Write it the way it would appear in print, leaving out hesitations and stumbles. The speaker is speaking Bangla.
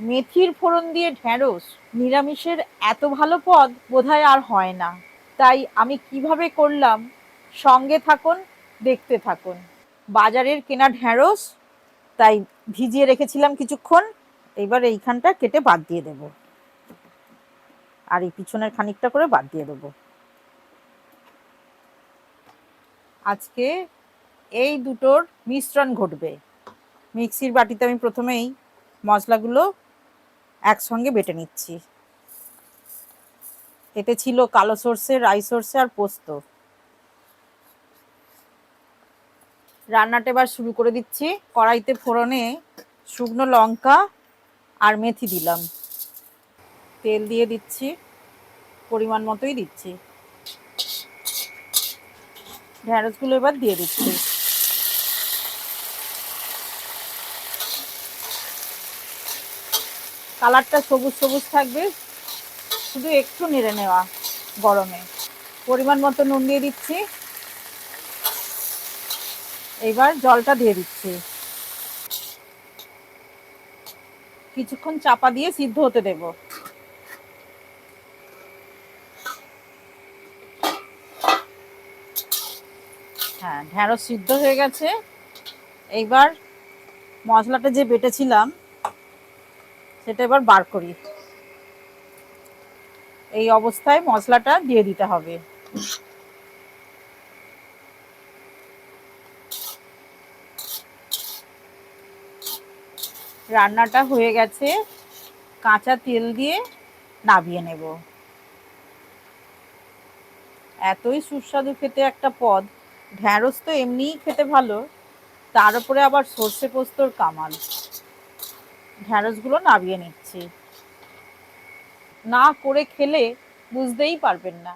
মেথির ফোড়ন দিয়ে ঢ্যাঁড়স নিরামিষের এত ভালো পদ বোধহয় আর হয় না। তাই আমি কিভাবে করলাম, সঙ্গে থাকুন, দেখতে থাকুন। বাজারের কেনা ঢ্যাঁড়স, তাই ভিজিয়ে রেখেছিলাম কিছুক্ষণ। এবার এইখানটা কেটে বাদ দিয়ে দেব, আর এই পিছনের খানিকটা করে বাদ দিয়ে দেবো। আজকে এই দুটোর মিশ্রণ ঘটবে। মিক্সির বাটিতে আমি প্রথমেই মশলাগুলো একসঙ্গে বেটে নিচ্ছি। এতে ছিল কালো সর্ষে, রাই সর্ষে আর পোস্ত। রান্নাটা এবার শুরু করে দিচ্ছি। কড়াইতে ফোড়নে শুকনো লঙ্কা আর মেথি দিলাম। তেল দিয়ে দিচ্ছি, পরিমাণ মতোই দিচ্ছি। ঢ্যাঁড়সগুলো এবার দিয়ে দিচ্ছি। কালারটা সবুজ সবুজ থাকবে, শুধু একটু নেড়ে নেওয়া গরমে। পরিমাণ মতো নুন দিয়ে দিচ্ছি। এবার জলটা দিয়ে দিচ্ছি। কিছুক্ষণ চাপা দিয়ে সিদ্ধ হতে দেব। হ্যাঁ, ঢ্যাঁড়স সিদ্ধ হয়ে গেছে। এইবার মশলাটা যে বেটেছিলাম সেটা এবার বার করি। এই অবস্থায় মশলাটা দিয়ে দিতে হবে। রান্নাটা হয়ে গেছে, কাঁচা তেল দিয়ে নামিয়ে নেব। এতই সুস্বাদু খেতে একটা পদ। ঢ্যাঁড়স তো এমনিই খেতে ভালো, তার উপরে আবার সর্ষে পোস্তর কামাল। ঢ্যাঁড়সগুলো নামিয়ে নিচ্ছি। না করে খেলে বুঝতেই পারবেন না।